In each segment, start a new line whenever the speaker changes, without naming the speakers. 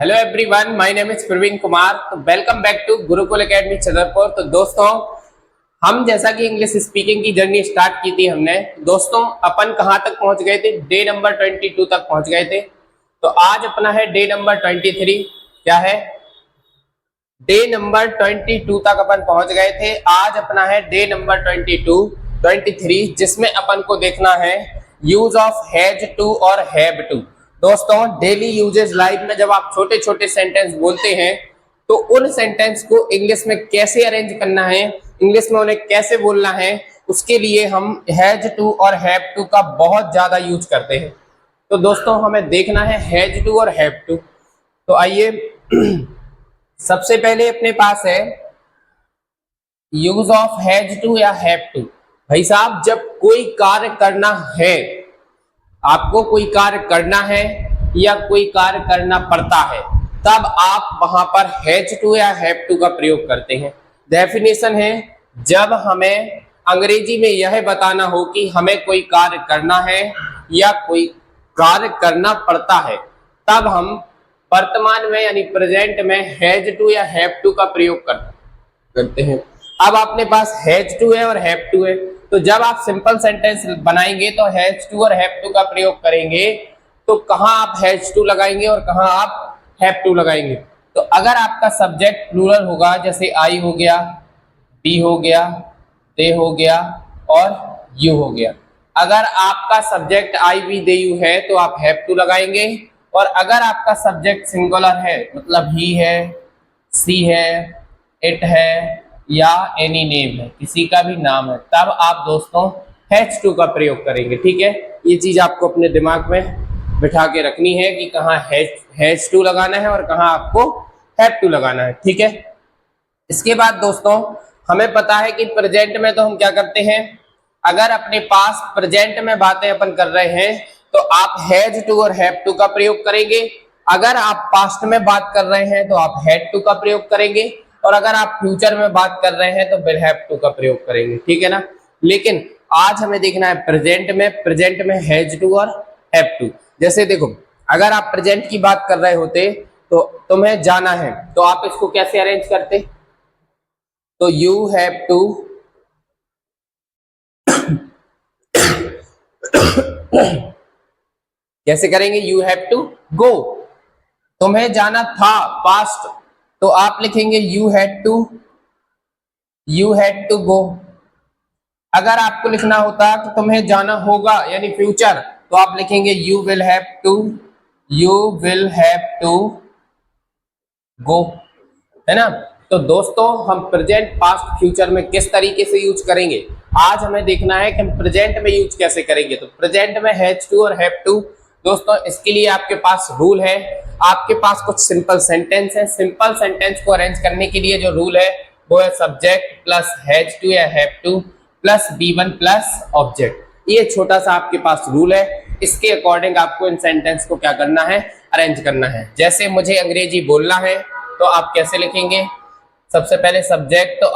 Hello everyone, my name is Praveen Kumar. तो welcome back to Gurukul academy Chhatarpur. तो दोस्तों, हम जैसा कि इंग्लिश स्पीकिंग की जर्नी स्टार्ट की थी हमने, दोस्तों अपन कहाँ तक पहुंच गए थे? डे नंबर 22 तक पहुंच गए थे। तो आज अपना है डे नंबर 23। क्या है? डे नंबर 22 तक अपन पहुंच गए थे। आज अपना है डे नंबर 23, जिसमें अपन को देखना है यूज ऑफ हैज टू और हैव टू। दोस्तों, डेली यूजेज लाइफ में जब आप छोटे छोटे सेंटेंस बोलते हैं तो उन सेंटेंस को इंग्लिश में कैसे अरेंज करना है, इंग्लिश में उन्हें कैसे बोलना है, उसके लिए हम हैज टू और हैव टू का बहुत ज्यादा यूज करते हैं। तो दोस्तों, हमें देखना है हैज टू और हैव टू। तो आइए सबसे पहले अपने पास है यूज ऑफ हैज टू या हैव टू। भाई साहब, जब कोई कार्य करना है, आपको कोई कार्य करना है या कोई कार्य करना पड़ता है, तब आप वहां पर हैज टू या हैव टू का प्रयोग करते हैं। डेफिनेशन है, जब हमें अंग्रेजी में यह बताना हो कि हमें कोई कार्य करना है या कोई कार्य करना पड़ता है, तब हम वर्तमान में यानी प्रेजेंट में हैज टू या हैव टू का प्रयोग करते हैं। अब अपने पास हैज टू है और हैव टू है, तो जब आप सिंपल सेंटेंस बनाएंगे तो हैज टू और हैव टू का प्रयोग करेंगे, तो कहां आप हैज टू लगाएंगे और कहां आप हैव टू लगाएंगे। तो अगर आपका सब्जेक्ट प्लूरल होगा, जैसे आई हो गया, बी हो गया, दे हो गया और यू हो गया। अगर आपका subject I we they you है तो आप हैव टू लगाएंगे, और अगर आपका सब्जेक्ट सिंगुलर है, मतलब ही है, सी है, इट है या एनी नेम है, किसी का भी नाम है, तब आप दोस्तों हैज टू का प्रयोग करेंगे। ठीक है, ये चीज आपको अपने दिमाग में बिठा के रखनी है कि कहाँ हैज टू लगाना है और कहाँ आपको हैव टू लगाना है। ठीक है, इसके बाद दोस्तों, हमें पता है कि प्रेजेंट में तो हम क्या करते हैं, अगर अपने पास प्रेजेंट में बातें अपन कर रहे हैं तो आप हैज टू और हैव टू का प्रयोग करेंगे। अगर आप पास्ट में बात कर रहे हैं तो आप हैड टू का प्रयोग करेंगे, और अगर आप फ्यूचर में बात कर रहे हैं तो फिर हैव टू का प्रयोग करेंगे। ठीक है ना। लेकिन आज हमें देखना है प्रेजेंट में हैज टू और हैव टू। जैसे देखो, अगर आप प्रेजेंट की बात कर रहे होते तो तुम्हें जाना है, तो आप इसको कैसे अरेंज करते? तो यू हैव टू कैसे करेंगे? You have to go. तुम्हें जाना था, पास्ट, तो आप लिखेंगे यू हैड टू गो। अगर आपको लिखना होता तो तुम्हें जाना होगा यानी फ्यूचर, तो आप लिखेंगे you will have to go, है ना। तो दोस्तों, हम प्रेजेंट, पास्ट, फ्यूचर में किस तरीके से यूज करेंगे, आज हमें देखना है कि हम प्रेजेंट में यूज कैसे करेंगे। तो प्रेजेंट में हैज टू और हैव टू, दोस्तों इसके लिए आपके पास रूल है। आपके पास कुछ सिंपल सेंटेंस है, सिंपल सेंटेंस को अरेंज करने के लिए जो रूल है वो है सब्जेक्ट प्लस हैज टू या have two plus B1 plus object. ये छोटा सा आपके पास रूल है, इसके अकॉर्डिंग आपको इन सेंटेंस को क्या करना है, अरेंज करना है। जैसे मुझे अंग्रेजी बोलना है तो आप कैसे लिखेंगे? सबसे पहले सब्जेक्ट तो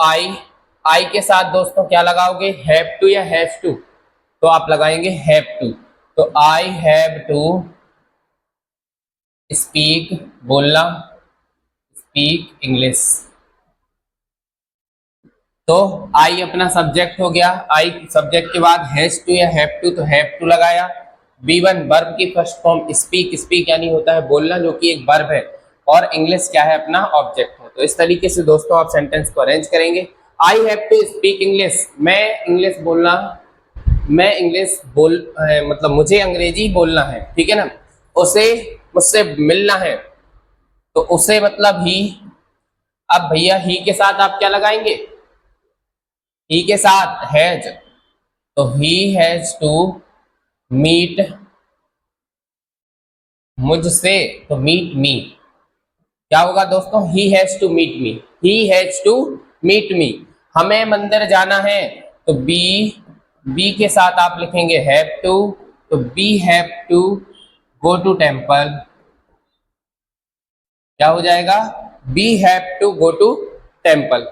आई के साथ दोस्तों क्या लगाओगे, हैव टू या हैज टू? तो आप लगाएंगे हैव टू। तो आई हैव टू स्पीक, बोलना, स्पीक इंग्लिश। तो आई अपना सब्जेक्ट हो गया, आई सब्जेक्ट के बाद हैज टू या हैव टू, तो हैव टू लगाया। B1 वर्ब की फर्स्ट फॉर्म स्पीक यानी होता है बोलना, जो कि एक वर्ब है, और इंग्लिश क्या है, अपना ऑब्जेक्ट है। तो इस तरीके से दोस्तों आप सेंटेंस को अरेंज करेंगे। I have to speak English, मैं इंग्लिश मतलब मुझे अंग्रेजी बोलना है। ठीक है ना। उसे मुझसे मिलना है, तो उसे मतलब ही। अब भैया ही के साथ आप क्या लगाएंगे? ही के साथ हैज, तो ही हैज टू मीट मुझसे, तो मीट मी। क्या होगा दोस्तों? He has to meet me, he has to meet me. हमें मंदिर जाना है, तो बी के साथ आप लिखेंगे हैव टू, तो we have to go to temple. क्या हो जाएगा? We have to go to temple.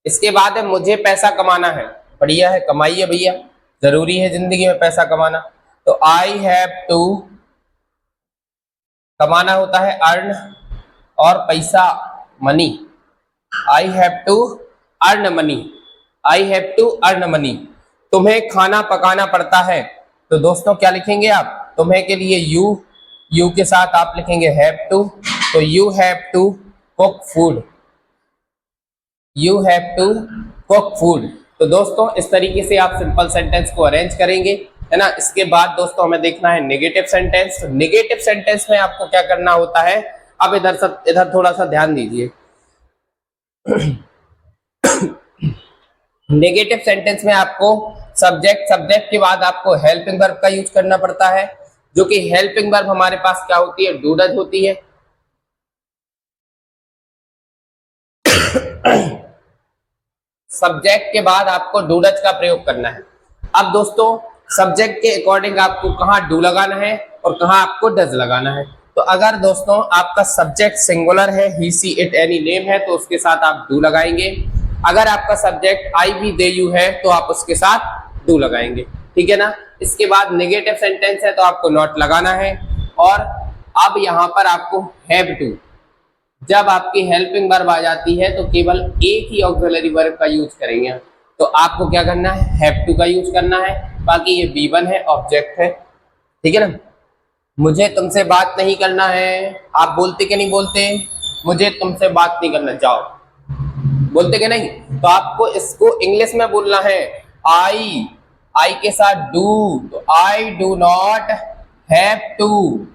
इसके बाद है मुझे पैसा कमाना है। बढ़िया है, कमाइए भैया, जरूरी है जिंदगी में पैसा कमाना। तो आई हैव टू कमाना होता है अर्न, और पैसा money. I have to earn money, I have to earn money. तुम्हें खाना पकाना पड़ता है, तो दोस्तों क्या लिखेंगे आप, तुम्हें के लिए यू के साथ आप लिखेंगे हैव टू, तो you have to cook food, you have to cook food. तो दोस्तों इस तरीके से आप सिंपल सेंटेंस को अरेंज करेंगे, है ना। इसके बाद दोस्तों हमें देखना है नेगेटिव सेंटेंस। तो नेगेटिव सेंटेंस में आपको क्या करना होता है, अब इधर थोड़ा सा ध्यान दीजिए। नेगेटिव सेंटेंस में आपको सब्जेक्ट के बाद आपको हेल्पिंग वर्ब का यूज करना पड़ता है, जो कि हेल्पिंग वर्ब हमारे पास क्या होती है, डू डज होती है। सब्जेक्ट के बाद आपको डू डज का प्रयोग करना है। अब दोस्तों सब्जेक्ट के अकॉर्डिंग आपको कहाँ डू लगाना है और कहाँ आपको डज लगाना है। तो अगर दोस्तों आपका सब्जेक्ट सिंगुलर है, he she it any name है, तो उसके साथ आप डू लगाएंगे। अगर आपका subject I we they you है, तो आप उसके साथ डू लगाएंगे, ठीक है ना। इसके बाद नेगेटिव सेंटेंस है तो आपको नॉट लगाना है। और अब यहाँ पर आपको हैव टू, जब आपकी हेल्पिंग वर्ब आ जाती है तो केवल एक ही ऑक्सिलरी वर्ब का यूज करेंगे। तो आपको क्या करना है, हैव टू का यूज करना है। बाकी ये B1 है, ऑब्जेक्ट है, ठीक है ना। मुझे तुमसे बात नहीं करना है, आप बोलते कि नहीं बोलते, मुझे तुमसे बात नहीं करना, जाओ, बोलते कि नहीं। तो आपको इसको इंग्लिश में बोलना है, आई के साथ डू, तो I do not have to,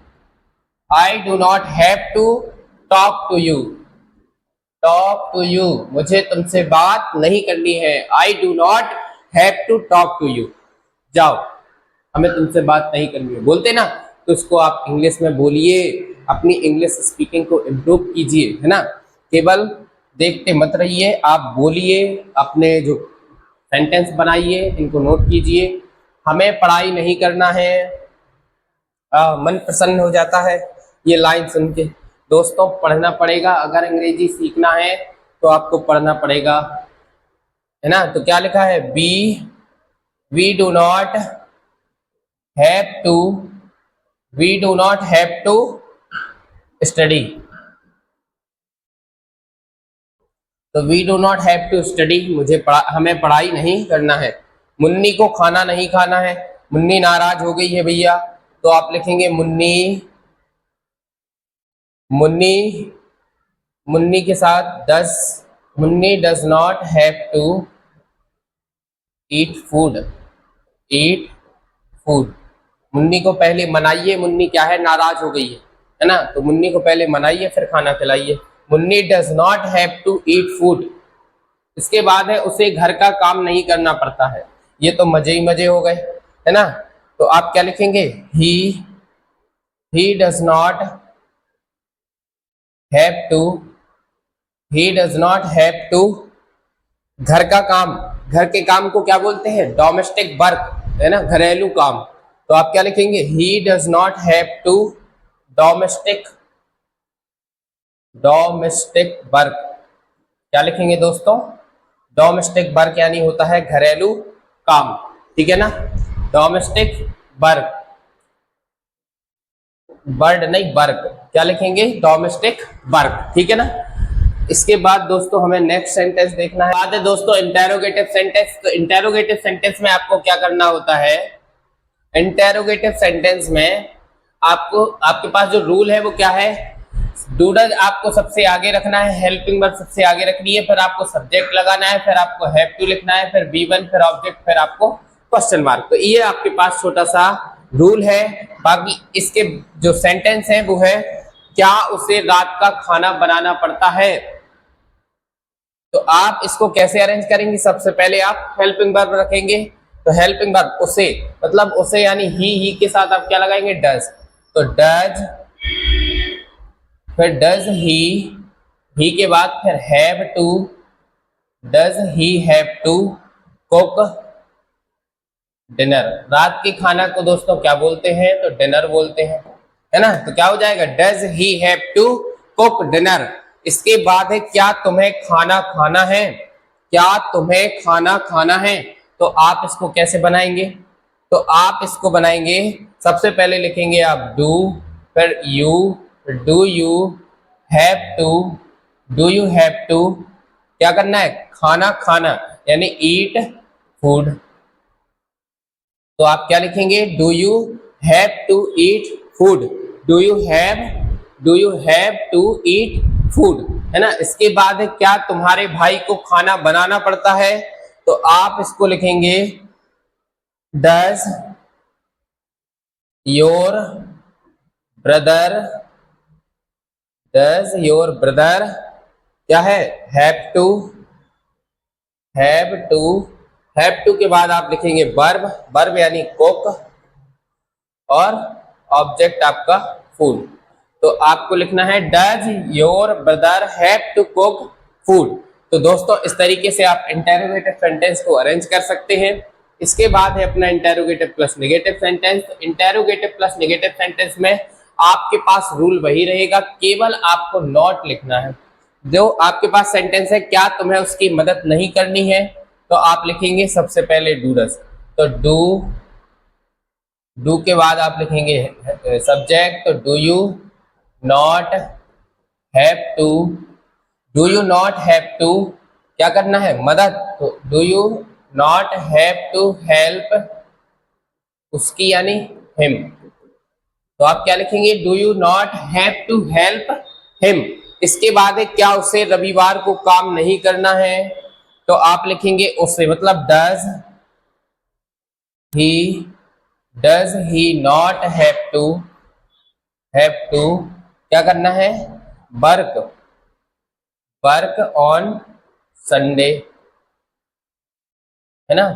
I do not have to talk to you, talk to you, मुझे तुमसे बात नहीं करनी है, I do not have to talk to you, जाओ, हमें तुमसे बात नहीं करनी है, बोलते ना। तो इसको आप इंग्लिश में बोलिए, अपनी इंग्लिश स्पीकिंग को इम्प्रूव कीजिए, है ना। केवल देखते मत रहिए, आप बोलिए, अपने जो सेंटेंस बनाइए इनको नोट कीजिए। हमें पढ़ाई नहीं करना है, मन प्रसन्न हो जाता है ये लाइन सुन के। दोस्तों पढ़ना पड़ेगा, अगर अंग्रेजी सीखना है तो आपको पढ़ना पड़ेगा, है ना। तो क्या लिखा है, we do not have to study, तो we do not have to study, हमें पढ़ाई नहीं करना है। मुन्नी को खाना नहीं खाना है, मुन्नी नाराज हो गई है भैया, तो आप लिखेंगे मुन्नी के साथ Munni does not have to eat food, Munni को पहले मनाइए, मुन्नी क्या है, नाराज हो गई है ना। तो मुन्नी को पहले मनाइए फिर खाना खिलाइए। Munni does not have to eat food. इसके बाद है उसे घर का काम नहीं करना पड़ता है। ये तो मजे ही मजे हो गए, है ना। तो आप क्या लिखेंगे, he does not have to घर का काम, घर के काम को क्या बोलते हैं, डोमेस्टिक वर्क, है ना, घरेलू काम। तो आप क्या लिखेंगे, he does not have to domestic work. क्या लिखेंगे दोस्तों, डोमेस्टिक वर्क यानी होता है घरेलू काम, ठीक है ना। डोमेस्टिक वर्क, बर्ड नहीं वर्क, क्या लिखेंगे, डोमेस्टिक वर्क, ठीक है ना। इसके बाद दोस्तों हमें नेक्स्ट सेंटेंस देखना है। बात है दोस्तों इंटेरोगेटिव सेंटेंस। तो इंटेरोगेटिव सेंटेंस में आपको क्या करना होता है, इंटेरोगेटिव सेंटेंस में आपको, आपके पास जो रूल है वो क्या है, डू डज आपको सबसे आगे रखना है, हेल्पिंग वर्ब सबसे आगे रखनी है, फिर आपको सब्जेक्ट लगाना है, फिर आपको हैव टू लिखना है, फिर B1, फिर ऑब्जेक्ट, फिर आपको क्वेश्चन मार्क। तो ये आपके पास छोटा सा रूल है। बाकी इसके जो सेंटेंस है वो है, क्या उसे रात का खाना बनाना पड़ता है। तो आप इसको कैसे अरेंज करेंगे, सबसे पहले आप हेल्पिंग वर्ब रखेंगे। तो हेल्पिंग वर्ब उसे, मतलब उसे यानी ही के साथ आप क्या लगाएंगे, डज। तो डज, फिर डज ही के बाद फिर have to, does he have to cook dinner. रात के खाना को दोस्तों क्या बोलते हैं, तो डिनर बोलते हैं, है ना। तो क्या हो जाएगा, does he have to cook dinner. इसके बाद है, क्या तुम्हें खाना खाना है, क्या तुम्हें खाना खाना है। तो आप इसको कैसे बनाएंगे, तो आप इसको बनाएंगे, सबसे पहले लिखेंगे आप डू, फिर you, do you have to, do you have to क्या करना है, खाना खाना, यानी ईट फूड। तो आप क्या लिखेंगे, do you have to eat food, do you have to eat food, है ना। इसके बाद है क्या तुम्हारे भाई को खाना बनाना पड़ता है, तो आप इसको लिखेंगे does your brother, does your brother क्या है, have to, have to, have to के बाद आप लिखेंगे वर्ब, वर्ब यानी कुक, और ऑब्जेक्ट आपका फूड। तो आपको लिखना है does your brother have to cook food. तो दोस्तों इस तरीके से आप इंटेरोगेटिव सेंटेंस को अरेंज कर सकते हैं। इसके बाद है अपना interrogative plus negative sentence. Interrogative plus negative sentence में आपके पास रूल वही रहेगा, केवल आपको नॉट लिखना है। जो आपके पास सेंटेंस है, क्या तुम्हें उसकी मदद नहीं करनी है, तो आप लिखेंगे सबसे पहले डू डज। तो डू के बाद आप लिखेंगे सब्जेक्ट, तो do you not have to, do you not have to क्या करना है, मदद, तो do you not have to help उसकी यानी हिम। तो आप क्या लिखेंगे, do you not have to help him. इसके बाद है क्या उसे रविवार को काम नहीं करना है, तो आप लिखेंगे उसे, मतलब does he not have to क्या करना है, वर्क ऑन संडे, है ना।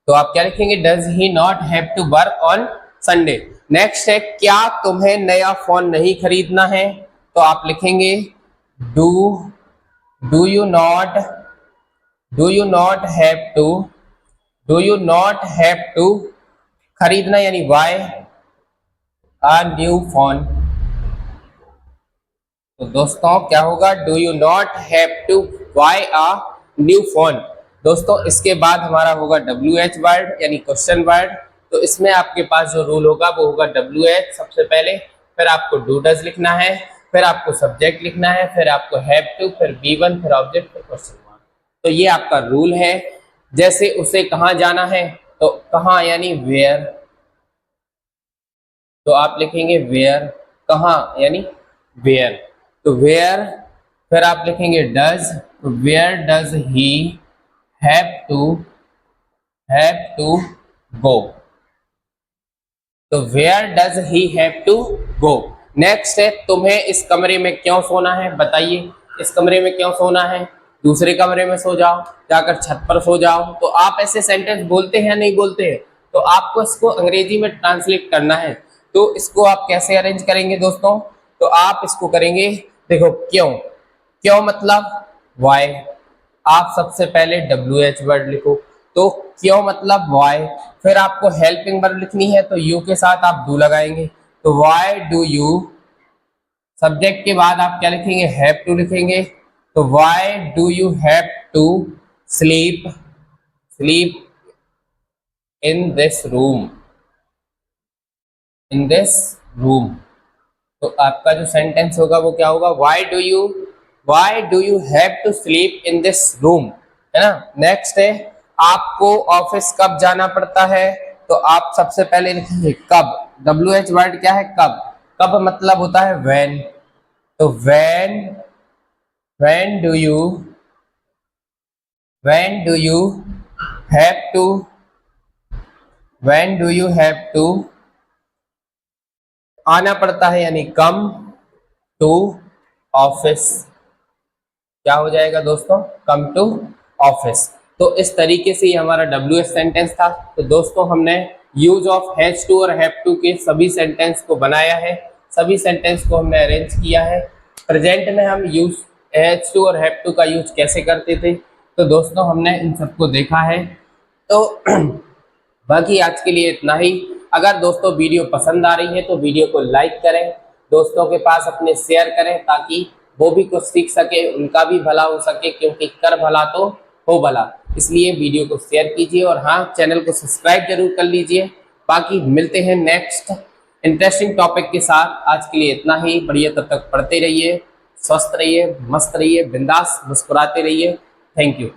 तो आप क्या लिखेंगे, does he not have to work on Sunday. Next है क्या तुम्हें नया फोन नहीं खरीदना है, तो आप लिखेंगे do you not have to खरीदना यानी बाय अ न्यू फोन। तो दोस्तों क्या होगा, do you not have to buy a new phone. दोस्तों इसके बाद हमारा होगा WH वर्ड यानी क्वेश्चन वर्ड। तो इसमें आपके पास जो रूल होगा वो होगा WH सबसे पहले, फिर आपको डू डज लिखना है, फिर आपको सब्जेक्ट लिखना है, फिर आपको हैव टू, फिर V1, फिर ऑब्जेक्ट, फिर क्वेश्चन मार्क। तो ये आपका रूल है। जैसे उसे कहाँ जाना है, तो कहाँ यानी वेयर, तो आप लिखेंगे वेयर, कहाँ यानी वेयर, तो वेयर, फिर आप लिखेंगे डज, तो where does he have to go, तो where does he have to go. Next है तुम्हें इस कमरे में क्यों सोना है, बताइए इस कमरे में क्यों सोना है, दूसरे कमरे में सो जाओ, जाकर छत पर सो जाओ। तो आप ऐसे सेंटेंस बोलते हैं नहीं बोलते हैं, तो आपको इसको अंग्रेजी में ट्रांसलेट करना है। तो इसको आप कैसे अरेंज करेंगे दोस्तों, तो आप इसको करेंगे, देखो क्यों मतलब वाई, आप सबसे पहले WH वर्ड लिखो, तो क्यों मतलब वाई, फिर आपको हेल्पिंग वर्ब लिखनी है, तो यू के साथ आप डू लगाएंगे, तो वाई डू यू, सब्जेक्ट के बाद आप क्या लिखेंगे, हैव टू लिखेंगे, तो why do you have to sleep in this room, तो आपका जो सेंटेंस होगा वो क्या होगा, why do you have to sleep in this room, है ना। नेक्स्ट है आपको ऑफिस कब जाना पड़ता है, तो आप सबसे पहले लिखेंगे कब, WH वर्ड क्या है, कब मतलब होता है व्हेन, तो when do you have to आना पड़ता है यानी कम टू ऑफिस, क्या हो जाएगा दोस्तों, कम टू ऑफिस। तो इस तरीके से ये हमारा WH सेंटेंस था। तो दोस्तों हमने यूज ऑफ हैज टू और हैव टू के सभी सेंटेंस को बनाया है, सभी सेंटेंस को हमने अरेंज किया है। प्रेजेंट में हम यूज हैज टू और हैव टू का यूज कैसे करते थे, तो दोस्तों हमने इन सबको देखा है। तो बाकी आज के लिए इतना ही। अगर दोस्तों वीडियो पसंद आ रही है तो वीडियो को लाइक करें, दोस्तों के पास अपने शेयर करें, ताकि वो भी कुछ सीख सके, उनका भी भला हो सके, क्योंकि कर भला तो हो भला। इसलिए वीडियो को शेयर कीजिए और हाँ, चैनल को सब्सक्राइब जरूर कर लीजिए। बाकी मिलते हैं नेक्स्ट इंटरेस्टिंग टॉपिक के साथ। आज के लिए इतना ही, बढ़िया, तब तक पढ़ते रहिए, स्वस्थ रहिए, मस्त रहिए, बिंदास मुस्कुराते रहिए। Thank you.